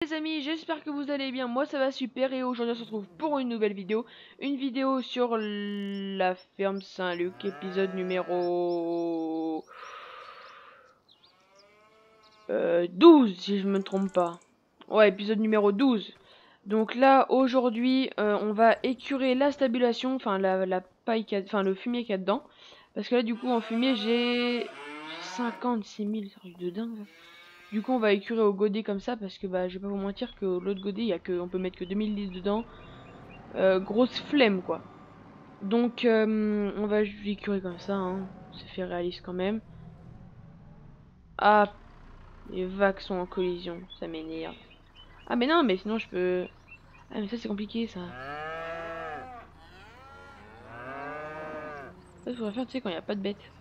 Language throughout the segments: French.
Les amis, j'espère que vous allez bien, moi ça va super et aujourd'hui on se retrouve pour une nouvelle vidéo. Une vidéo sur la ferme Saint-Luc, épisode numéro 12 si je me trompe pas. Ouais, épisode numéro 12. Donc là, aujourd'hui, on va écurer la stabulation, enfin la paille, enfin le fumier qu'il y a dedans. Parce que là, du coup, en fumier, j'ai 56 000, c'est un truc de dingue. Du coup, on va écurer au godet comme ça parce que bah, je vais pas vous mentir que l'autre godet, on peut mettre que 2000 litres dedans. Grosse flemme quoi. Donc, on va écurer comme ça, hein. Ça fait réaliste quand même. Ah, les vagues sont en collision, ça m'énerve. Ah mais non, mais sinon je peux. Ah mais ça c'est compliqué ça. Ça faudrait faire tu sais quand il n'y a pas de bête.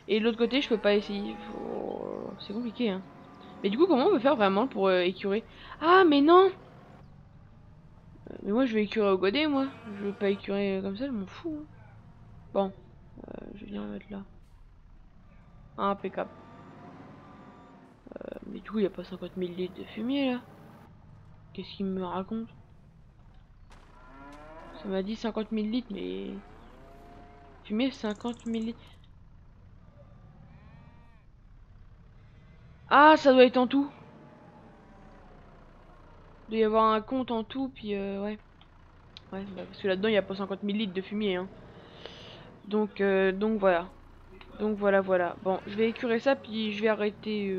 Et de l'autre côté, je peux pas essayer. C'est compliqué hein. Mais du coup, comment on peut faire vraiment pour écurer? Ah mais non. Mais moi je vais écurer au godet moi. Je veux pas écurer comme ça, je m'en fous, hein. Bon, je viens mettre là. Ah, impeccable. Mais du coup, il n'y a pas 50 000 litres de fumier là. Qu'est-ce qu'il me raconte? Ça m'a dit 50 000 litres, mais. Fumier 50 000 litres. Ah, ça doit être en tout. Il doit y avoir un compte en tout, puis ouais. Ouais, bah, parce que là-dedans, il n'y a pas 50 000 litres de fumier, hein. Donc voilà. Donc voilà. Bon, je vais écurer ça, puis je vais arrêter.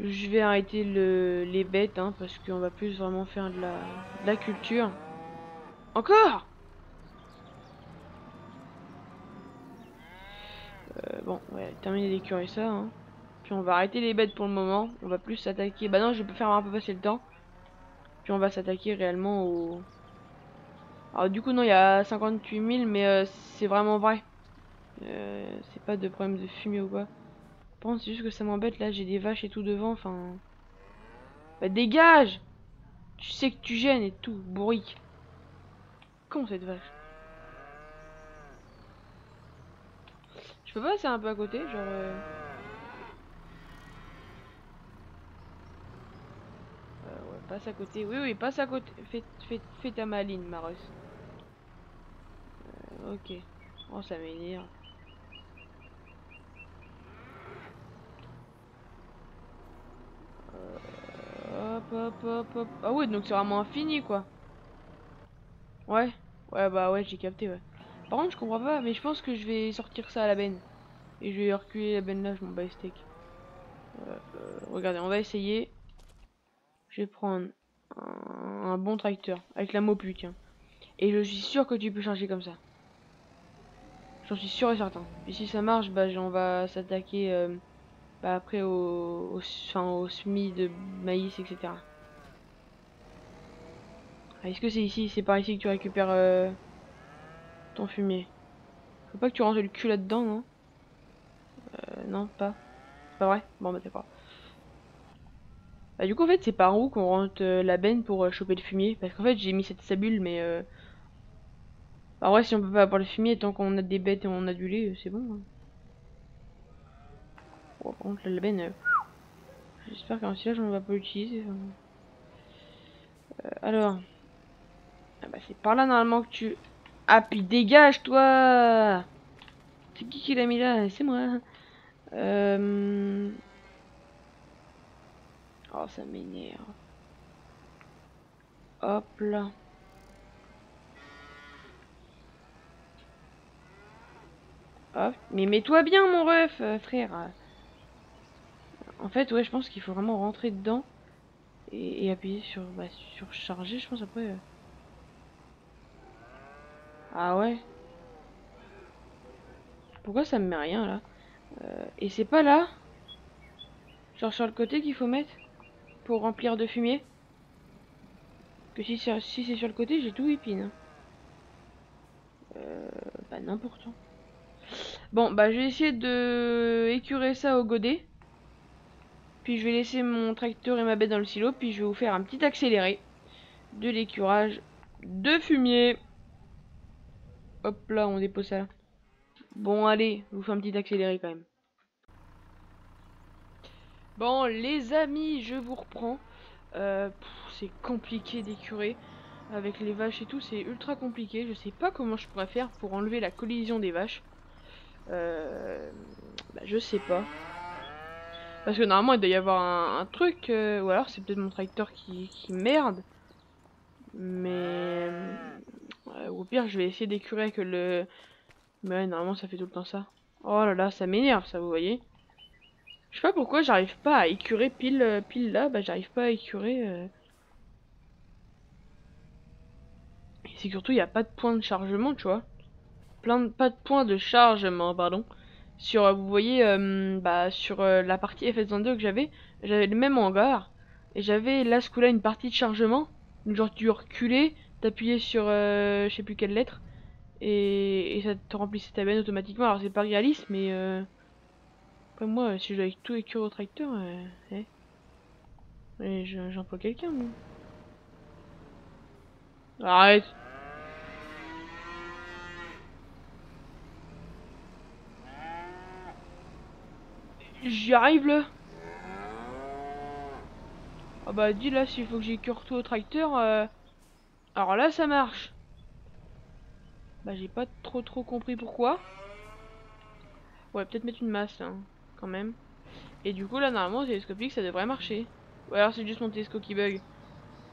Je vais arrêter les bêtes, hein, parce qu'on va plus vraiment faire de la culture. Encore! Bon, ouais, terminer d'écurer ça, hein. Puis on va arrêter les bêtes pour le moment. On va plus s'attaquer. Bah non, je peux faire un peu passer le temps. Puis on va s'attaquer réellement au. Alors du coup non, il y a 58 000, mais c'est vraiment vrai. C'est pas de problème de fumée ou quoi. Par contre, c'est juste que ça m'embête. Là, j'ai des vaches et tout devant. Enfin, bah dégage! Tu sais que tu gênes et tout, bourrique. Con cette vache. Je peux passer un peu à côté, genre. Ouais, passe à côté. Oui, passe à côté. Fais ta maline, Maros. Ok. Oh, ça m'énerve. Hop. Ah ouais, donc c'est vraiment infini, quoi. Ouais. Ouais, bah ouais, j'ai capté, ouais. Par contre, je comprends pas, mais je pense que je vais sortir ça à la benne. Et je vais reculer la benne là, je m'en bats les steaks. Regardez, on va essayer. Je vais prendre un bon tracteur, avec la Mopu, tiens. Et je suis sûr que tu peux charger comme ça. J'en suis sûr et certain. Et si ça marche, bah on va s'attaquer bah, après au semis de maïs, etc. Ah, est-ce que c'est ici? C'est par ici que tu récupères ton fumier. Faut pas que tu rentres le cul là-dedans, non? Non, pas. C'est pas vrai? Bon, bah d'accord. Bah du coup, en fait, c'est par où qu'on rentre la benne pour choper le fumier? Parce qu'en fait, j'ai mis cette sabule, mais bah ouais, si on peut pas avoir le fumier, tant qu'on a des bêtes et on a du lait, c'est bon, hein. Bon, par contre, la benne, j'espère qu'un silage, on va pas l'utiliser. Enfin. Alors, ah bah c'est par là normalement que tu... Ah, puis dégage, toi! C'est qui l'a mis là? C'est moi. Oh, ça m'énerve. Hop là. Hop. Mais mets-toi bien, mon ref, frère. En fait, ouais, je pense qu'il faut vraiment rentrer dedans et appuyer sur, bah, sur charger, je pense, après. Ah ouais. Pourquoi ça me met rien, là? Et c'est pas là? Genre sur le côté qu'il faut mettre? Pour remplir de fumier? Que si c'est sur le côté, j'ai tout épine, hein. Bah n'importe où. Bon, bah je vais essayer de écurer ça au godet. Puis je vais laisser mon tracteur et ma bête dans le silo. Puis je vais vous faire un petit accéléré de l'écurage de fumier. Hop là, on dépose ça là. Bon allez, je vous fais un petit accéléré quand même. Bon, les amis, je vous reprends. C'est compliqué d'écurer. Avec les vaches et tout, c'est ultra compliqué. Je sais pas comment je pourrais faire pour enlever la collision des vaches. Je sais pas. Parce que normalement, il doit y avoir un truc. Ou alors, c'est peut-être mon tracteur qui merde. Mais... au pire, je vais essayer d'écurer avec le... Mais ouais, normalement, ça fait tout le temps ça. Oh là là, ça m'énerve, ça, vous voyez. Je sais pas pourquoi j'arrive pas à écurer pile là. Bah, j'arrive pas à écurer... Et c'est surtout, il n'y a pas de point de chargement, tu vois. Pas de points de chargement, pardon. Sur, vous voyez, sur la partie FS22 que j'avais le même hangar. Et j'avais là ce coup-là une partie de chargement. Donc, genre tu reculais, t'appuyais sur je sais plus quelle lettre. Et ça te remplissait ta benne automatiquement. Alors c'est pas réaliste, mais après moi, si je dois tout écurer au tracteur, j'emploie quelqu'un, moi. Arrête. J'y arrive là. Ah bah dis là s'il faut que j'écure tout au tracteur. Alors là ça marche. Bah j'ai pas trop compris pourquoi. Ouais peut-être mettre une masse hein, quand même. Et du coup là normalement télescopique ça devrait marcher. Ou alors c'est juste mon télescope qui bug.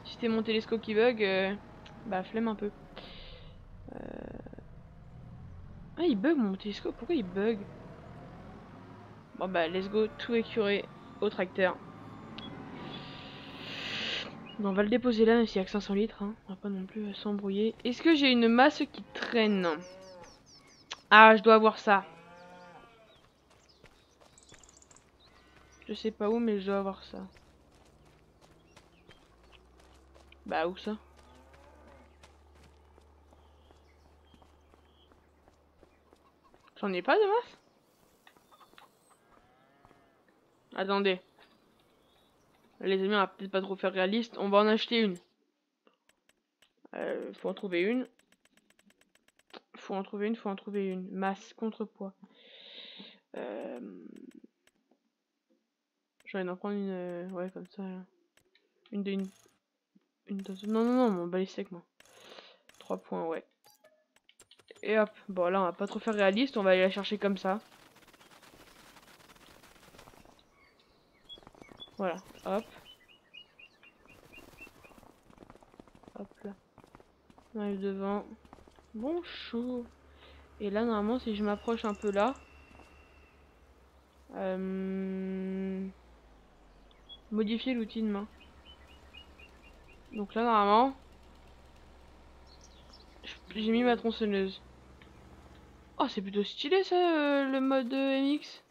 Si c'était mon télescope qui bug, bah flemme un peu. Ah il bug mon télescope, pourquoi il bug? Bon bah let's go, tout écurer au tracteur. Bon, on va le déposer là, même s'il y a que 500 litres. Hein. On va pas non plus s'embrouiller. Est-ce que j'ai une masse qui traîne? Ah, je dois avoir ça. Je sais pas où, mais je dois avoir ça. Bah, où ça? J'en ai pas de masse? Attendez. Les amis, on va peut-être pas trop faire réaliste. On va en acheter une. Faut en trouver une. Faut en trouver une. Masse, contrepoids. J'aurais d'en prendre une. Ouais, comme ça. Là. Une de une. Non, mon balai sec, moi. 3 points, ouais. Et hop. Bon, là, on va pas trop faire réaliste. On va aller la chercher comme ça. Voilà. Hop. Hop là. On arrive devant. Bonjour. Et là, normalement, si je m'approche un peu là. Modifier l'outil de main. Donc là, normalement, j'ai mis ma tronçonneuse. Oh, c'est plutôt stylé ça, le mode MX.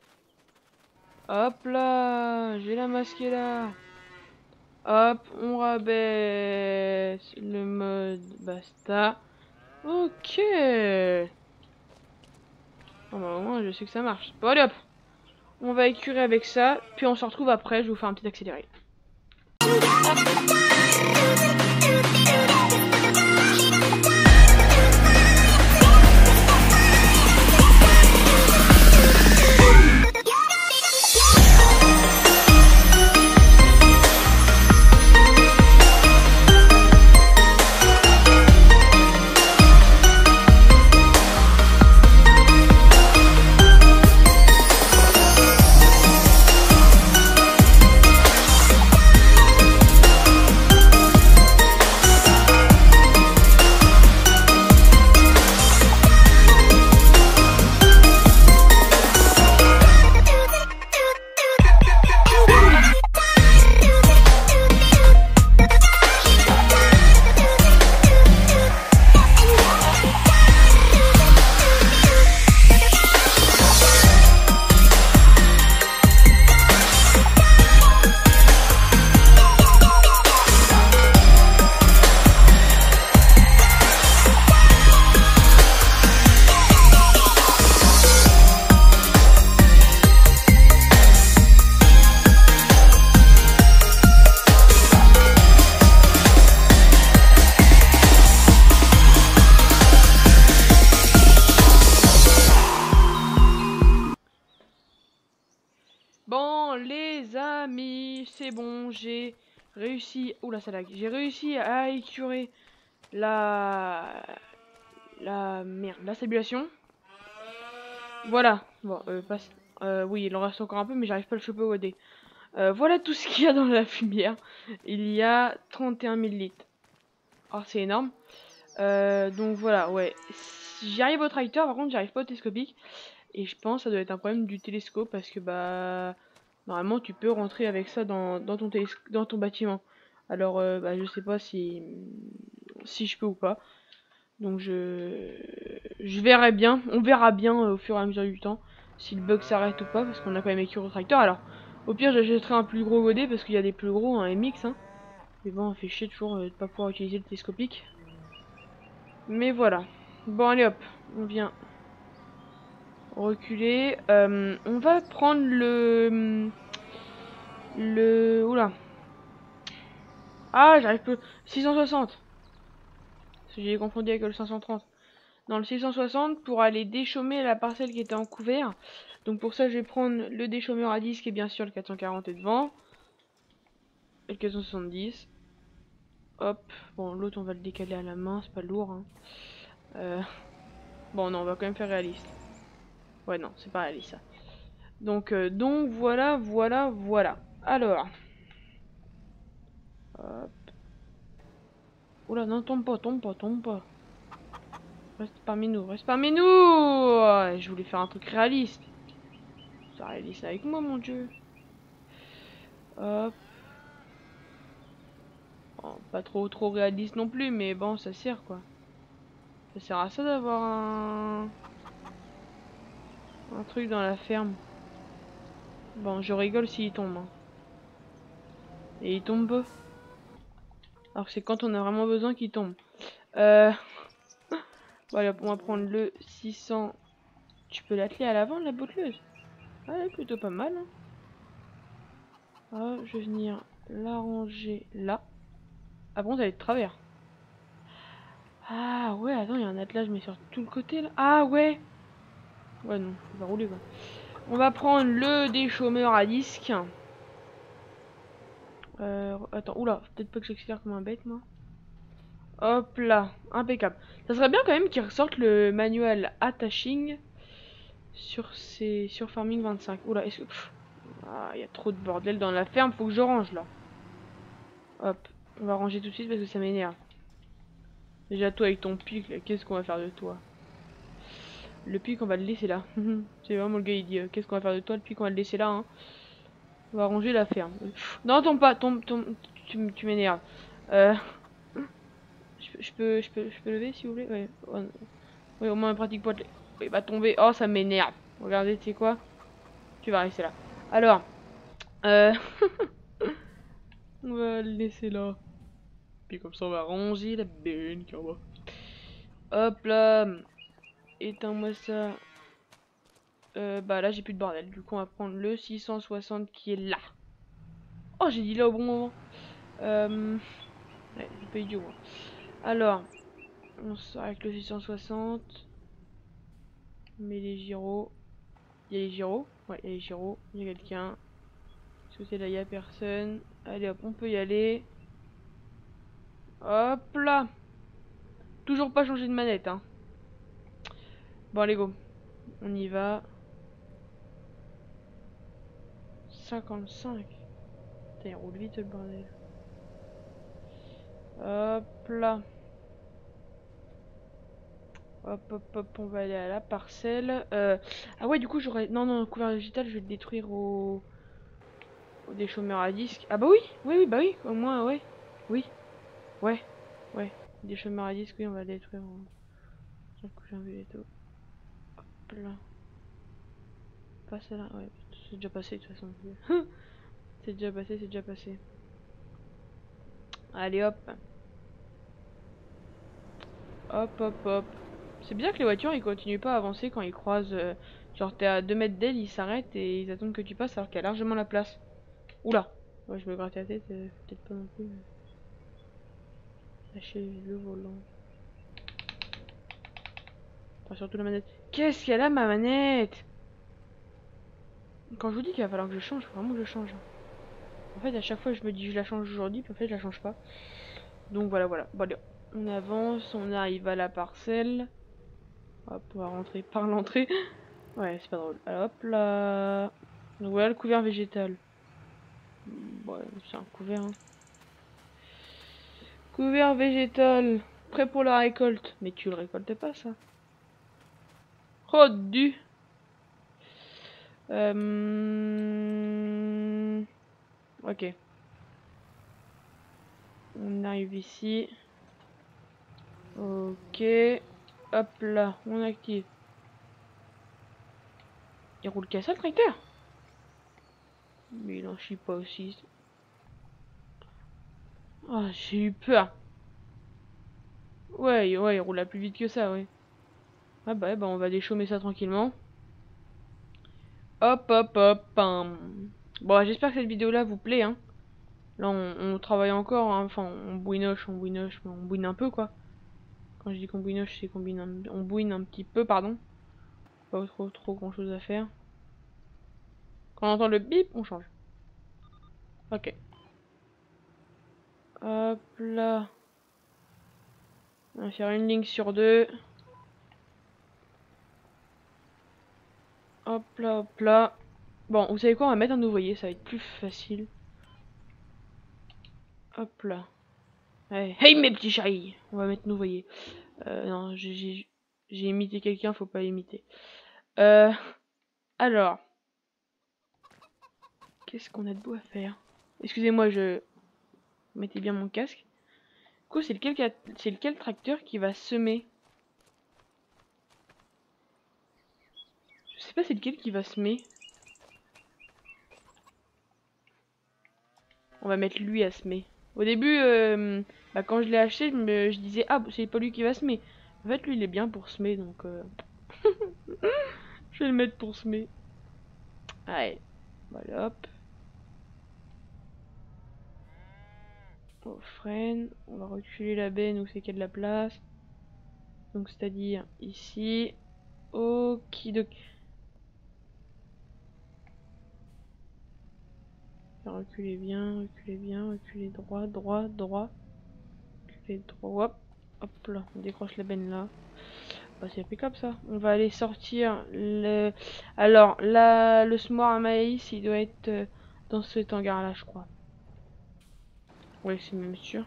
Hop là, j'ai la masquée là. Hop, on rabaisse le mode basta. Ok. Bon bah au moins je sais que ça marche. Bon allez hop. On va écurer avec ça, puis on se retrouve après, je vous fais un petit accéléré. réussi... Oula, ça lag. J'ai réussi à écurer la stabulation. Voilà. Bon, oui, il en reste encore un peu, mais j'arrive pas à le choper au OD. Voilà tout ce qu'il y a dans la fumière. Il y a 31 000 litres. Oh, c'est énorme. Donc voilà, ouais. J'y arrive au tracteur, par contre, j'y arrive pas au télescopique. Et je pense que ça doit être un problème du télescope parce que bah normalement tu peux rentrer avec ça dans ton bâtiment. Alors bah, je sais pas si je peux ou pas. Donc je verrai bien, on verra bien au fur et à mesure du temps si le bug s'arrête ou pas parce qu'on a quand même écuré au tracteur. Alors au pire j'achèterai un plus gros godet parce qu'il y a des plus gros, un MX hein. Mais bon, on fait chier toujours de pas pouvoir utiliser le télescopique. Mais voilà. Bon allez hop, on vient reculer. On va prendre oula. Ah, j'arrive plus. 660. J'ai confondu avec le 530. Dans le 660 pour aller déchaumer la parcelle qui était en couvert. Donc pour ça, je vais prendre le déchaumeur à disque et bien sûr le 440 est devant. Et le 470. Hop. Bon, l'autre, on va le décaler à la main, c'est pas lourd. Hein. Bon, non, on va quand même faire réaliste. Ouais, non, c'est pas réaliste ça. Donc voilà, voilà, voilà. Alors. Hop. Oula, non, tombe pas, tombe pas, tombe pas. Reste parmi nous, reste parmi nous. Oh, je voulais faire un truc réaliste. Ça réaliste avec moi, mon dieu. Hop. Bon, pas trop réaliste non plus, mais bon, ça sert quoi. Ça sert à ça d'avoir un truc dans la ferme. Bon, je rigole s'il tombe. Hein. Et il tombe peu. Alors que c'est quand on a vraiment besoin qu'il tombe. Voilà, on va prendre le 600. Tu peux l'atteler à l'avant, la botteleuse. Ouais, plutôt pas mal. Hein. Ah, je vais venir l'arranger là. Ah bon, ça va être de travers. Ah ouais, attends, il y a un attelage mais sur tout le côté là. Ah ouais. Ouais non, il va rouler quoi. On va prendre le déchaumeur à disque. Attends, oula, peut-être pas que j'accélère comme un bête moi. Hop là, impeccable. Ça serait bien quand même qu'ils ressortent le manuel attaching sur Farming 25. Oula, est-ce que... Ah, il y a trop de bordel dans la ferme, faut que je range là. Hop, on va ranger tout de suite parce que ça m'énerve. Déjà toi avec ton pic là, qu'est-ce qu'on va faire de toi? Le pic on va le laisser là. C'est vraiment le gars il dit qu'est-ce qu'on va faire de toi? Le pic on va le laisser là hein. On va ranger la ferme. Non tombe pas, tombe, tu m'énerves. Je peux lever s'il vous plaît? Ouais. Oh, oui, au moins un pratique pote. Il va tomber. Oh ça m'énerve. Regardez, tu sais quoi? Tu vas rester là. Alors, euh... on va le laisser là. Puis comme ça on va ranger la benne qui est en bas. Hop là. Éteins-moi ça. Bah là j'ai plus de bordel. Du coup on va prendre le 660 qui est là. Oh j'ai dit là au bon moment. Ouais, j'ai pas idiot moi. Alors, on sort avec le 660. On met les gyros. Il y a les gyros. Ouais, il y a les gyros. Il y a quelqu'un. Est-ce que c'est là? Il y a personne. Allez hop, on peut y aller. Hop là. Toujours pas changer de manette hein. Bon allez go. On y va. 55. Putain, il roule vite le bordel. Hop là. Hop hop hop, on va aller à la parcelle. Ah ouais, du coup j'aurais... Non, non, le couvert végétal, je vais le détruire des chômeurs à disque. Ah bah oui, oui, oui, bah oui, au moins, ouais. Oui, ouais, ouais. Des chômeurs à disque, oui, on va le détruire. Tiens, coucher un végétaux. Hop là. Pas celle-là, ouais. C'est déjà passé de toute façon. C'est déjà passé, c'est déjà passé. Allez hop. Hop hop hop. C'est bizarre que les voitures ils continuent pas à avancer quand ils croisent. Genre t'es à 2 mètres d'elle, ils s'arrêtent et ils attendent que tu passes alors qu'il y a largement la place. Oula. Ouais, je me grattais la tête, peut-être pas non plus. Lâcher le volant. Enfin, surtout la manette. Qu'est-ce qu'elle a ma manette? Quand je vous dis qu'il va falloir que je change, faut vraiment que je change. En fait, à chaque fois, je me dis je la change aujourd'hui, puis en fait, je la change pas. Donc voilà, voilà. Bon, allez, on avance, on arrive à la parcelle. Hop, on va rentrer par l'entrée. Ouais, c'est pas drôle. Alors, hop là. Donc voilà le couvert végétal. Ouais, c'est un couvert. Hein. Couvert végétal. Prêt pour la récolte. Mais tu le récoltes pas, ça. Oh, du. Ok. On arrive ici. Ok. Hop là, on active. Il roule qu'à ça le tracteur? Mais il en chie pas aussi. Ah, j'ai eu peur. Ouais, ouais, il roule à plus vite que ça, ouais. Ah bah on va déchaumer ça tranquillement. Hop, hop, hop. Bon, j'espère que cette vidéo-là vous plaît, hein. Là, on travaille encore, hein. Enfin, mais on bouine un peu, quoi. Quand je dis qu'on bouinoche, c'est on bouine un petit peu, pardon. Pas trop grand-chose à faire. Quand on entend le bip, on change. Ok. Hop là. On va faire une ligne sur deux. Hop là, hop là. Bon, vous savez quoi, on va mettre un ouvrier, ça va être plus facile. Hop là. Ouais. Hey mes petits chéris. On va mettre un ouvrier. Non, j'ai imité quelqu'un, faut pas imiter. Euh, alors. Qu'est-ce qu'on a de beau à faire? Excusez-moi, je mettais bien mon casque. Du coup, c'est lequel tracteur qui va semer? Je sais pas c'est lequel qui va semer. On va mettre lui à semer. Au début, bah, quand je l'ai acheté, je disais ah c'est pas lui qui va semer. En fait, lui il est bien pour semer donc je vais le mettre pour semer. Allez, voilà hop. On freine, on va reculer la benne où c'est qu'il y a de la place. Donc c'est-à-dire ici. Okidoki. Reculer bien, reculer droit, droit, droit. Reculer droit, hop, hop là, on décroche la benne là. Bah, c'est impeccable ça. On va aller sortir le... Alors, là, le semoir à maïs, il doit être dans cet hangar là, je crois. Oui, c'est même sûr.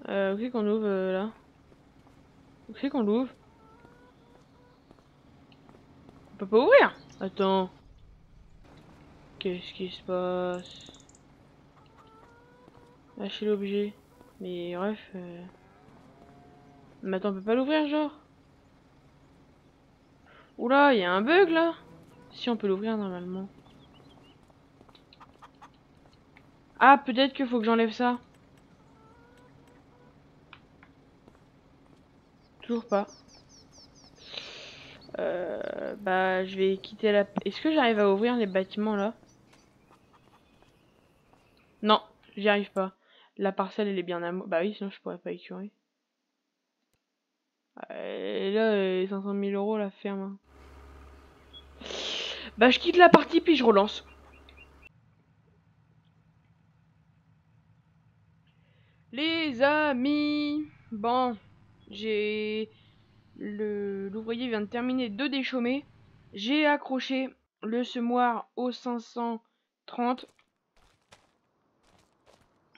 Où c'est qu'on ouvre là? Où c'est qu'on l'ouvre? On peut pas ouvrir? Attends. Qu'est-ce qui se passe? Lâcher l'objet. Mais bref. Mais attends, on peut pas l'ouvrir genre? Oula, il y a un bug là? Si on peut l'ouvrir normalement. Ah, peut-être qu'il faut que j'enlève ça. Toujours pas. Bah, je vais quitter la... Est-ce que j'arrive à ouvrir les bâtiments là? Non, j'y arrive pas. La parcelle, elle est bien à moi. Bah oui, sinon je pourrais pas écurer. Et là, 500 000 euros la ferme. Hein. Bah, je quitte la partie puis je relance. Les amis, bon, j'ai l'ouvrier vient de terminer de déchaumer. J'ai accroché le semoir au 530.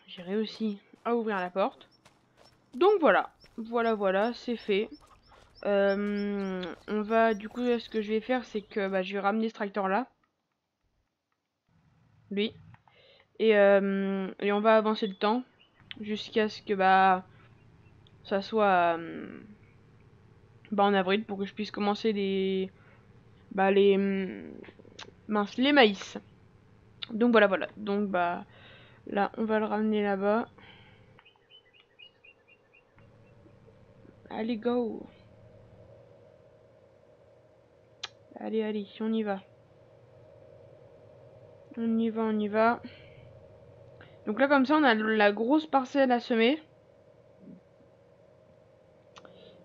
J'ai réussi à ouvrir la porte. Donc voilà, voilà, c'est fait. On va, du coup, ce que je vais faire, c'est que bah, je vais ramener ce tracteur là, lui, et on va avancer le temps jusqu'à ce que bah ça soit bah, en avril pour que je puisse commencer les maïs. Donc voilà. Donc bah là, on va le ramener là-bas. Allez go. Allez, on y va. On y va. Donc là comme ça, on a la grosse parcelle à semer.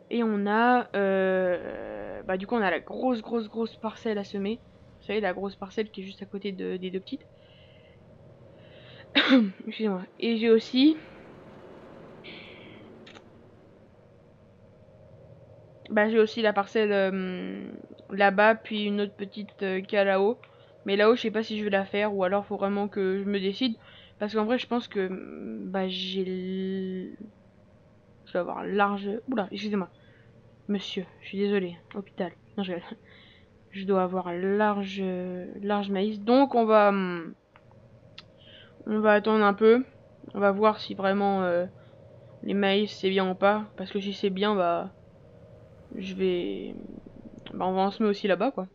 Et on a bah du coup on a la grosse parcelle à semer. Vous savez, la grosse parcelle qui est juste à côté des deux petites. Excusez-moi. Et j'ai aussi... Bah, j'ai aussi la parcelle là-bas, puis une autre petite qui est là-haut. Mais là-haut, je sais pas si je vais la faire, ou alors faut vraiment que je me décide. Parce qu'en vrai, je pense que bah, je dois avoir large... Oula, excusez-moi. Monsieur, je suis désolé. Hôpital. Non, je rigole. Je dois avoir large maïs. Donc, on va attendre un peu. On va voir si vraiment les maïs c'est bien ou pas. Parce que si c'est bien, bah... Je vais... Bah, on va en semer aussi là-bas, quoi.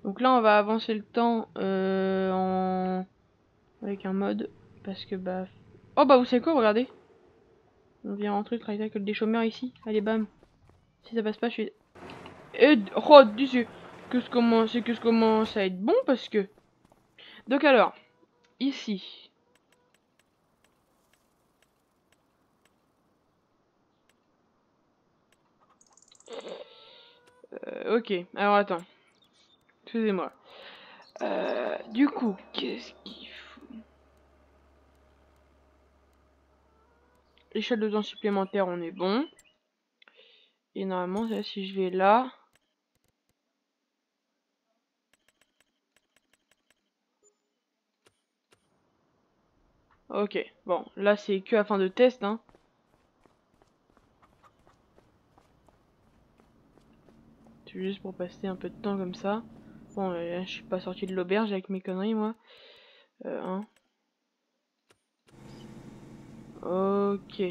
Donc là, on va avancer le temps avec un mode. Parce que, bah... Oh, bah, vous savez quoi, regardez. On vient rentrer travailler avec des chômeurs ici. Allez, bam. Si ça passe pas, je suis... Et... Oh, Dieu, que ce commence à être bon, parce que... Donc alors, ici... ok, alors attends. Excusez-moi. Du coup, qu'est-ce qu'il faut? Échelle de temps supplémentaire, on est bon. Et normalement, là, si je vais là... Ok, bon, là c'est que à fin de test, hein. C'est juste pour passer un peu de temps comme ça. Bon, je suis pas sorti de l'auberge avec mes conneries, moi. Hein. Ok.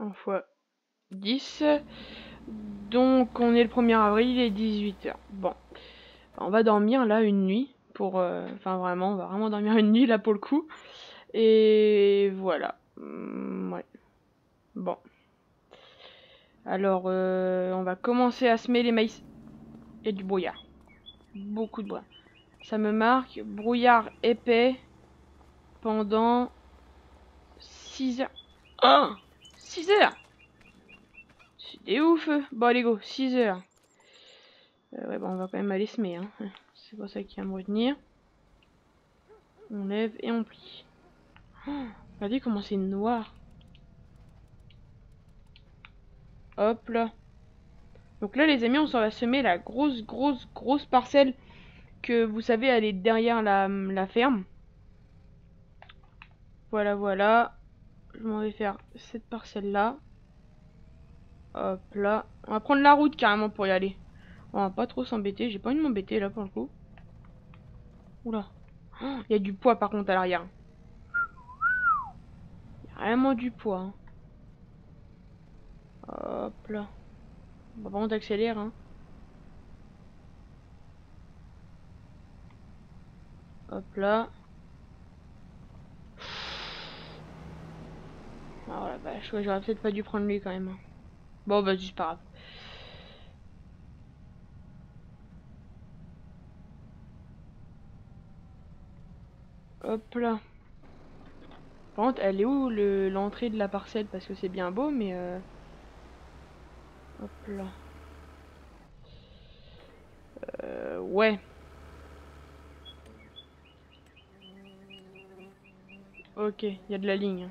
En fois 10. Donc, on est le 1er avril, il est 18h. Bon. On va dormir, là, une nuit. Enfin, vraiment, on va vraiment dormir une nuit, là, pour le coup. Et voilà. Ouais. Bon. Alors, on va commencer à semer les maïs. Il y a du brouillard. Beaucoup de brouillard. Ça me marque brouillard épais pendant 6 heures. Oh 6 heures. C'est des ouf. Bon, allez, go. 6 heures. Ouais, bon, on va quand même aller semer. Hein. C'est pas ça qui va me retenir. On lève et on plie. Oh, regardez comment c'est noir. Hop là. Donc là, les amis, on s'en va semer la grosse parcelle que vous savez, elle est derrière la ferme. Voilà, voilà. Je m'en vais faire cette parcelle-là. Hop là. On va prendre la route carrément pour y aller. On va pas trop s'embêter. J'ai pas envie de m'embêter là pour le coup. Oula. Il y a du poids par contre à l'arrière. Il y a vraiment du poids. Hein. Hop là. On va vraiment accélérer. Hein. Hop là. Oh la vache, ouais, j'aurais peut-être pas dû prendre lui quand même. Bon, bah, c'est pas grave. Hop là. Par contre, elle est où l'entrée de la parcelle? Parce que c'est bien beau, mais... Hop là. Ouais. Ok, il y a de la ligne.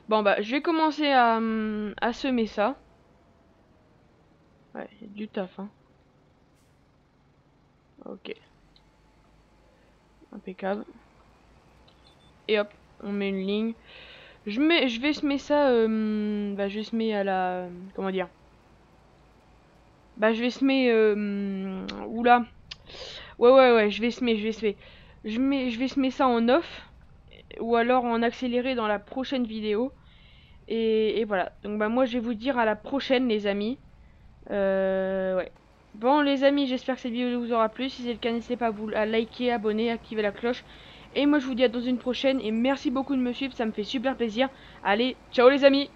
Bon, bah, je vais commencer à semer ça. Ouais, y a du taf, hein. Ok. Impeccable. Et hop, on met une ligne. Je vais semer ça, bah, je vais semer à la... Comment dire? Bah, je vais semer, oula. Ouais, je vais semer. Je vais semer ça en off. Ou alors en accéléré dans la prochaine vidéo. Et voilà. Donc, bah, moi, je vais vous dire à la prochaine, les amis. Ouais. Bon, les amis, j'espère que cette vidéo vous aura plu. Si c'est le cas, n'hésitez pas à liker, abonner, activer la cloche. Et moi, je vous dis à dans une prochaine. Et merci beaucoup de me suivre, ça me fait super plaisir. Allez, ciao les amis!